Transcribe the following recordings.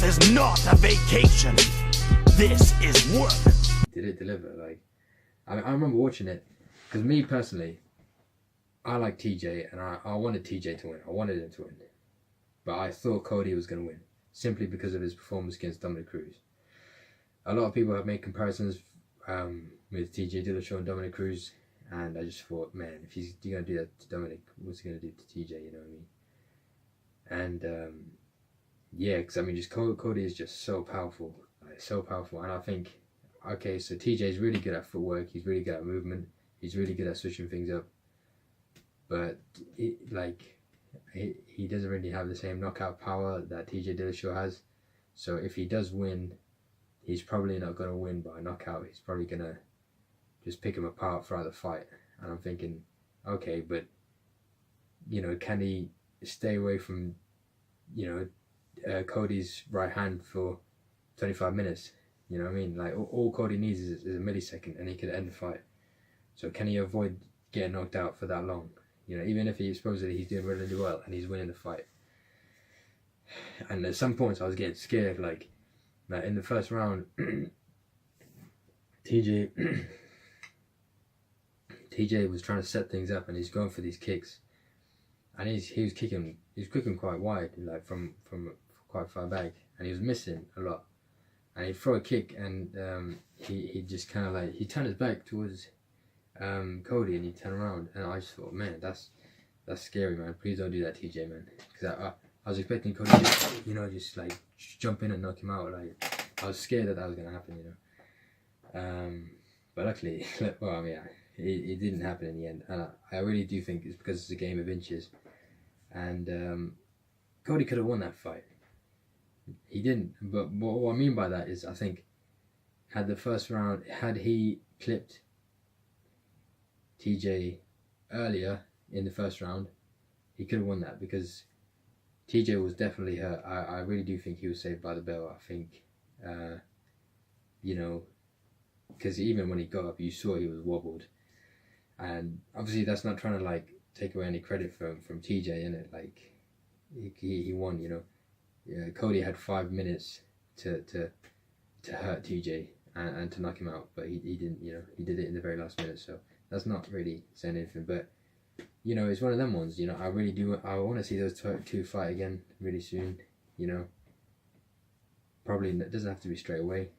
This is not a vacation. This is work. Did it deliver? Like, I remember watching it, because me personally, I like TJ, and I wanted TJ to win. I wanted him to win. But I thought Cody was going to win, simply because of his performance against Dominic Cruz. A lot of people have made comparisons with TJ Dillashaw and Dominic Cruz, and I just thought, man, if he's going to do that to Dominic, what's he going to do to TJ, you know what I mean? And yeah, because I mean, just Cody is just so powerful, like, so powerful. And I think, okay, so TJ is really good at footwork, he's really good at movement, he's really good at switching things up, but he doesn't really have the same knockout power that TJ Dillashaw has. So if he does win, he's probably not going to win by knockout. He's probably going to just pick him apart throughout the fight. And I'm thinking, okay, but, you know, can he stay away from, you know, Cody's right hand for 25 minutes? You know what I mean? Like, all Cody needs is a millisecond, and he could end the fight. So can he avoid getting knocked out for that long? You know, even if he's doing really well and he's winning the fight. And at some points I was getting scared, like in the first round, TJ was trying to set things up, and he's going for these kicks, and he was kicking quite wide, like from quite far back, and he was missing a lot. And he'd throw a kick, and he just kind of like, he turned his back towards Cody, and he turned around, and I just thought, man, that's scary, man. Please don't do that, TJ, man. Because I was expecting Cody to, you know, just like jump in and knock him out. Like, I was scared that was gonna happen, you know. But luckily, well, I mean, it didn't happen in the end, and I really do think it's because it's a game of inches. And Cody could have won that fight. He didn't. But what I mean by that is, I think had he clipped TJ earlier in the first round, he could have won that, because TJ was definitely hurt. I really do think he was saved by the bell. I think, you know, because even when he got up, you saw he was wobbled. And obviously that's not trying to like take away any credit from TJ, innit? Like, he won, you know. Yeah, Cody had 5 minutes to hurt TJ and to knock him out, but he didn't, you know. He did it in the very last minute, so that's not really saying anything. But, you know, it's one of them ones, you know. I really do, I want to see those two fight again really soon, you know. Probably it doesn't have to be straight away.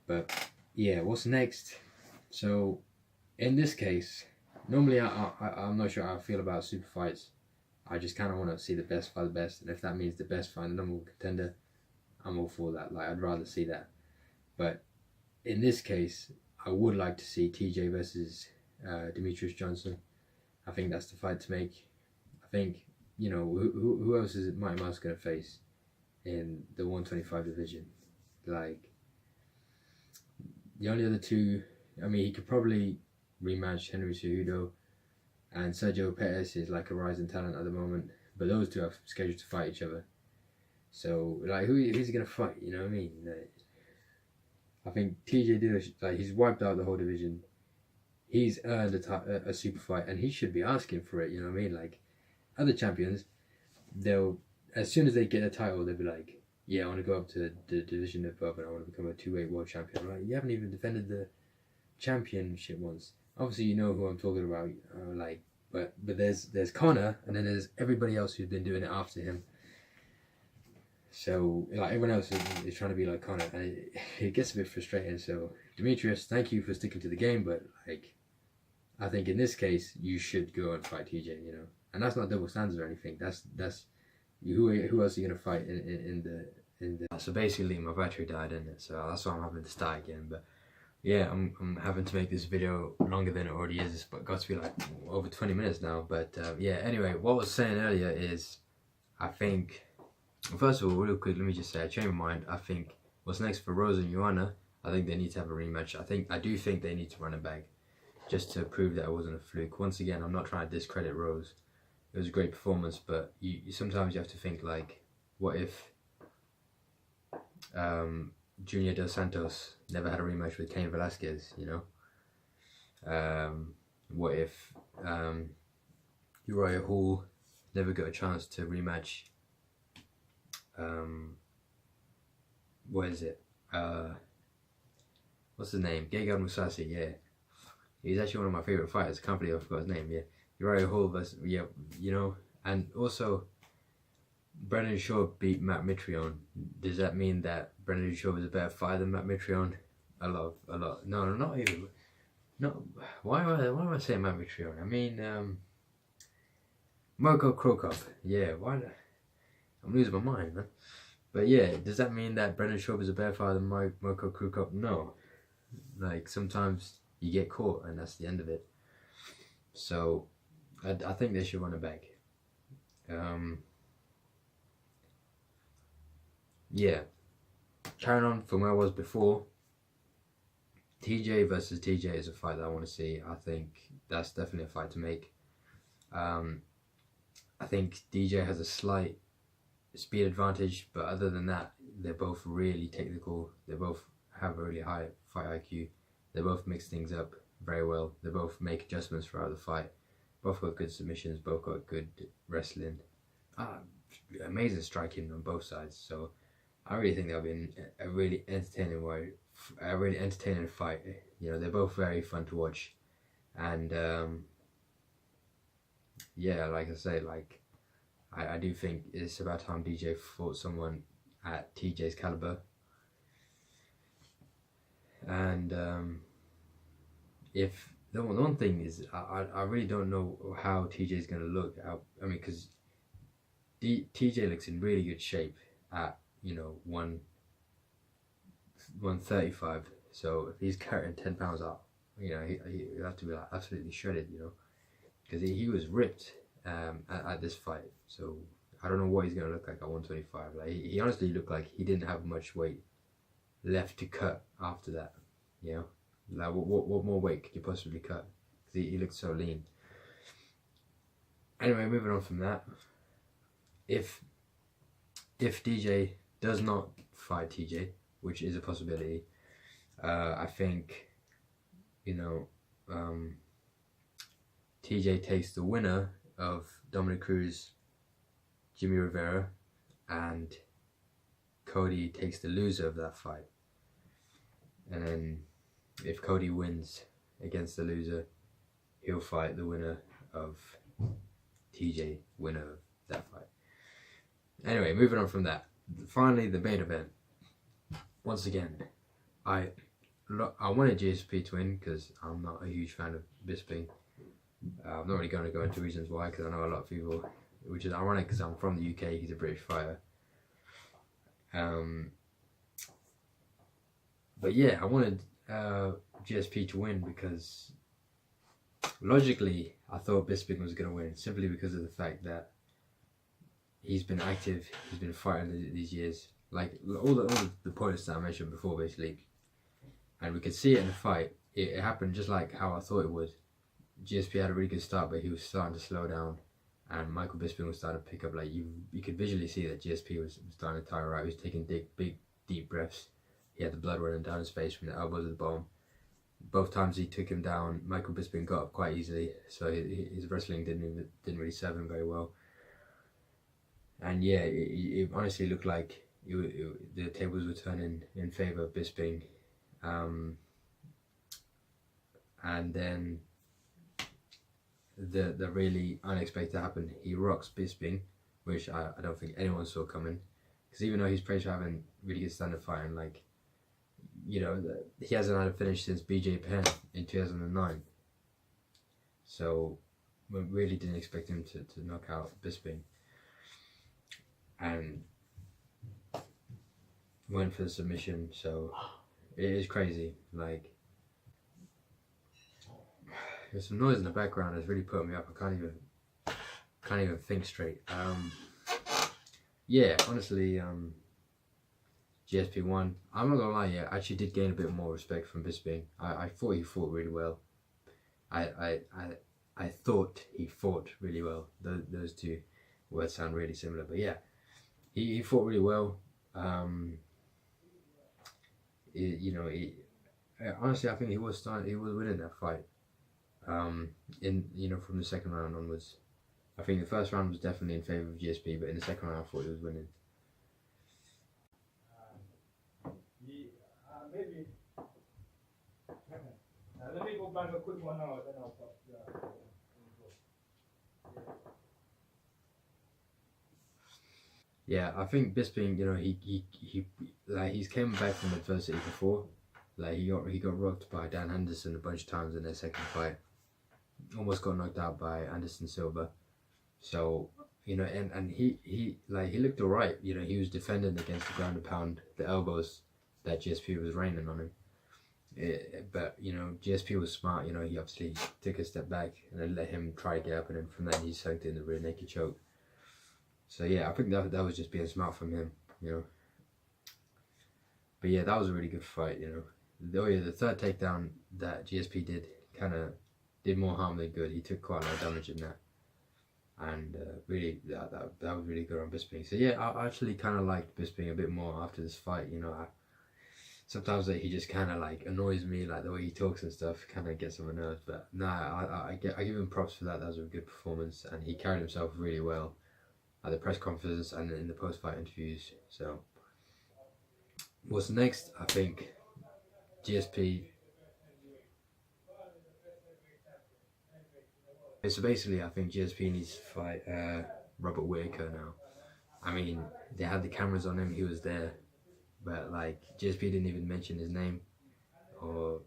But yeah, what's next? So in this case, normally I'm not sure how I feel about super fights. I just kind of want to see the best fight the best, and if that means the best fight the number one contender, I'm all for that. Like, I'd rather see that. But in this case, I would like to see TJ versus Demetrius Johnson. I think that's the fight to make. I think, you know, who else is Mighty Mouse going to face in the 125 division? Like, the only other two, I mean, he could probably rematch Henry Cejudo, and Sergio Pettis is like a rising talent at the moment, but those two are scheduled to fight each other. So, like, who's he going to fight, you know what I mean? Like, I think TJ Dillashaw, like, he's wiped out the whole division. He's earned a super fight, and he should be asking for it, you know what I mean? Like, other champions, they'll, as soon as they get a title, they'll be like, yeah, I want to go up to the division above, and I want to become a 2-weight world champion. Like, you haven't even defended the championship once. Obviously, you know who I'm talking about, like, but there's Conor, and then there's everybody else who's been doing it after him. So, like, everyone else is trying to be like Conor, and it gets a bit frustrating. So, Demetrius, thank you for sticking to the game, but, like, I think in this case, you should go and fight TJ, you know. And that's not double standards or anything. That's who else are you gonna fight in the. So basically, my battery died in it, so that's why I'm having to start again. But yeah, I'm having to make this video longer than it already is, but got to be like over 20 minutes now. But yeah, anyway, what I was saying earlier is, I think, first of all, real quick, let me just say, I changed my mind. I think what's next for Rose and Joanna, I think they need to have a rematch. I do think they need to run it back, just to prove that it wasn't a fluke. Once again, I'm not trying to discredit Rose. It was a great performance, but you sometimes you have to think, like, what if Junior Dos Santos never had a rematch with Cain Velasquez, you know? What if Uriah Hall never got a chance to rematch what is it? What's his name? Gegard Mousasi, yeah. He's actually one of my favorite fighters. I can't believe I forgot his name, yeah. Uriah Hall versus, yeah, you know. And also, Brendan Schaub beat Matt Mitrione. Does that mean that Brendan Schaub is a better fighter than Matt Mitrione? A lot. No, not even. No, why am I saying Matt Mitrione? I mean, Mirko Krokop. Yeah, why? I'm losing my mind, man. But yeah, does that mean that Brendan Schaub is a better fighter than Mirko Krokop? No. Like, sometimes you get caught and that's the end of it. So, I think they should run it back. Yeah. Carrying on from where I was before, TJ versus TJ is a fight that I want to see. I think that's definitely a fight to make. I think DJ has a slight speed advantage, but other than that, they're both really technical. They both have a really high fight IQ. They both mix things up very well. They both make adjustments throughout the fight. Both got good submissions. Both got good wrestling. Amazing striking on both sides. So I really think that'll be a really entertaining fight. You know, they're both very fun to watch, and yeah, like I say, like I do think it's about time DJ fought someone at TJ's caliber. And if the one thing is, I really don't know how TJ's gonna look. I mean, because TJ looks in really good shape at, you know, 135. So if he's carrying 10 pounds up, you know, he'll have to be like absolutely shredded, you know, because he was ripped at this fight. So I don't know what he's gonna look like at 125. Like he honestly looked like he didn't have much weight left to cut after that. You know, like what more weight could you possibly cut? Because he looked so lean. Anyway, moving on from that, if DJ does not fight TJ, which is a possibility, I think, you know, TJ takes the winner of Dominic Cruz, Jimmy Rivera, and Cody takes the loser of that fight. And then if Cody wins against the loser, he'll fight the winner of TJ, winner of that fight. Anyway, moving on from that. Finally, the main event. Once again, I wanted GSP to win because I'm not a huge fan of Bisping. I'm not really going to go into reasons why, because I know a lot of people, which is ironic because I'm from the UK, he's a British fighter. But yeah, I wanted GSP to win because logically I thought Bisping was going to win, simply because of the fact that he's been active, he's been fighting these years, like all the points that I mentioned before, basically. And we could see it in the fight. It happened just like how I thought it would. GSP had a really good start, but he was starting to slow down, and Michael Bisping was starting to pick up. Like you could visually see that GSP was starting to tire out. He was taking big deep breaths. He had the blood running down his face from the elbow to the bone. Both times he took him down, Michael Bisping got up quite easily, so his wrestling didn't really serve him very well. And yeah, it honestly looked like the tables were turning in favour of Bisping. And then the really unexpected happened. He rocks Bisping, which I don't think anyone saw coming. Because even though he's praised for having really good standard fighting, like, you know, he hasn't had a finish since BJ Penn in 2009. So we really didn't expect him to knock out Bisping. And went for the submission, so it is crazy. Like, there's some noise in the background that's really putting me up. I can't even think straight. Yeah, honestly, GSP won. I'm not gonna lie, yeah, I actually did gain a bit more respect from Bisping. I thought he fought really well. I thought he fought really well. Those two words sound really similar, but yeah, he fought really well. Honestly, I think he was winning that fight. From the second round onwards. I think the first round was definitely in favour of GSP, but in the second round I thought he was winning. Let me go back a quick one now, then I'll pop. Yeah, I think Bisping, you know, he like he's came back from adversity before. Like he got rocked by Dan Henderson a bunch of times in their second fight. Almost got knocked out by Anderson Silva. So, you know, and he looked alright. You know, he was defending against the ground and pound, the elbows that GSP was raining on him. But you know, GSP was smart. You know, he obviously took a step back and then let him try to get up, and then from there he sunk in the rear naked choke. So yeah, I think that was just being smart from him. You know. But yeah, that was a really good fight. You know, the third takedown that GSP did kind of did more harm than good. He took quite a lot of damage in that. And really, that was really good on Bisping. So yeah, I actually kind of liked Bisping a bit more after this fight. You know, sometimes he just kind of like annoys me, like the way he talks and stuff, kind of gets on my nerves. But nah, I give him props for that. That was a good performance, and he carried himself really well at the press conference and in the post-fight interviews. So what's next? I think GSP. So basically, I think GSP needs to fight Robert Whittaker now. I mean, they had the cameras on him, he was there, but like GSP didn't even mention his name or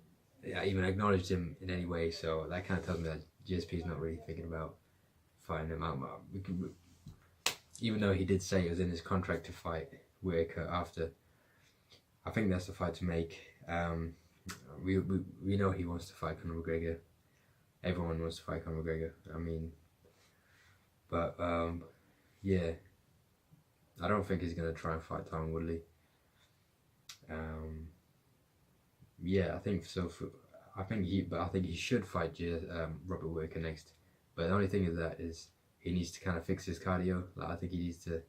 even acknowledged him in any way. So that kind of tells me that GSP is not really thinking about fighting him out. Even though he did say it was in his contract to fight Whittaker after, I think that's the fight to make. We know he wants to fight Conor McGregor. Everyone wants to fight Conor McGregor. I mean, but yeah, I don't think he's gonna try and fight Tyron Woodley. Yeah, I think so. I think he should fight Robert Whittaker next. But the only thing is that he needs to kind of fix his cardio. Like I think he needs to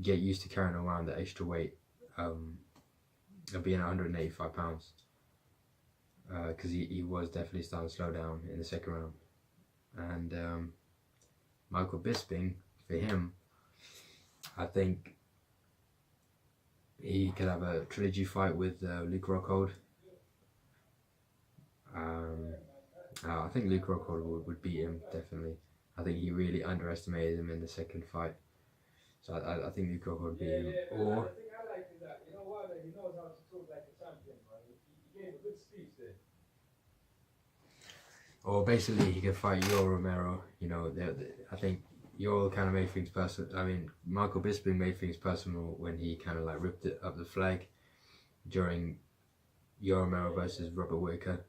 get used to carrying around the extra weight of being 185 pounds. Because he was definitely starting to slow down in the second round. And Michael Bisping, for him, I think he could have a trilogy fight with Luke Rockhold. I think Luke Rockhold would beat him, definitely. I think he really underestimated him in the second fight. So I think Luke Rockhold would beat him. Or Or basically, he could fight Yoel Romero. You know, I think Yoel kind of made things personal. I mean, Michael Bisping made things personal when he kind of like ripped it up the flag during Yoel Romero versus Robert Whittaker.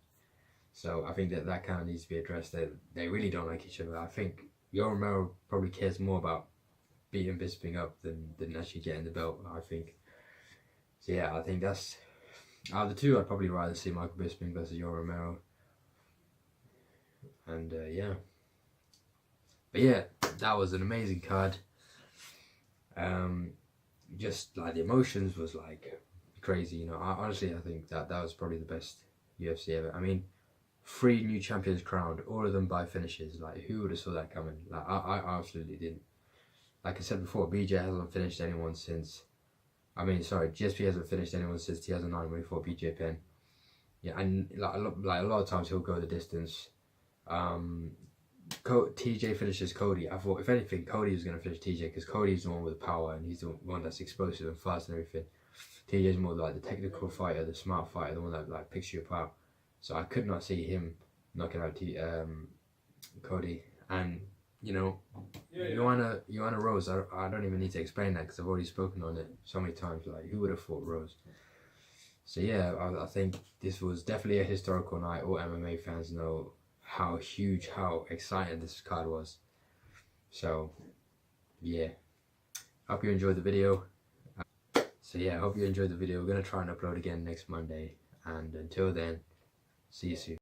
So I think that kind of needs to be addressed. They really don't like each other. I think Yoel Romero probably cares more about beating Bisping up than actually getting the belt, I think. So yeah, I think that's out of the two, I'd probably rather see Michael Bisping versus Yoel Romero. And yeah, but yeah, that was an amazing card. Just like the emotions was like crazy, you know. Honestly, I think that was probably the best UFC ever. I mean, 3 new champions crowned, all of them by finishes. Like, who would have saw that coming? Like, I absolutely didn't. Like I said before, BJ hasn't finished anyone since. GSP hasn't finished anyone since 2009 when he fought BJ Penn. Yeah, and like a lot of times he'll go the distance. TJ finishes Cody. I thought if anything Cody was going to finish TJ because Cody's the one with the power and he's the one that's explosive and fast and everything. TJ's more like the technical fighter, the smart fighter, the one that like picks you apart. So I could not see him knocking out Cody. And you know, Joanna Rose, I don't even need to explain that because I've already spoken on it so many times. Like, who would have fought Rose? So yeah, I think this was definitely a historical night. All MMA fans know how huge, how exciting this card was. So yeah, hope you enjoyed the video. So yeah, I hope you enjoyed the video. We're going to try and upload again next Monday. And until then, see you soon.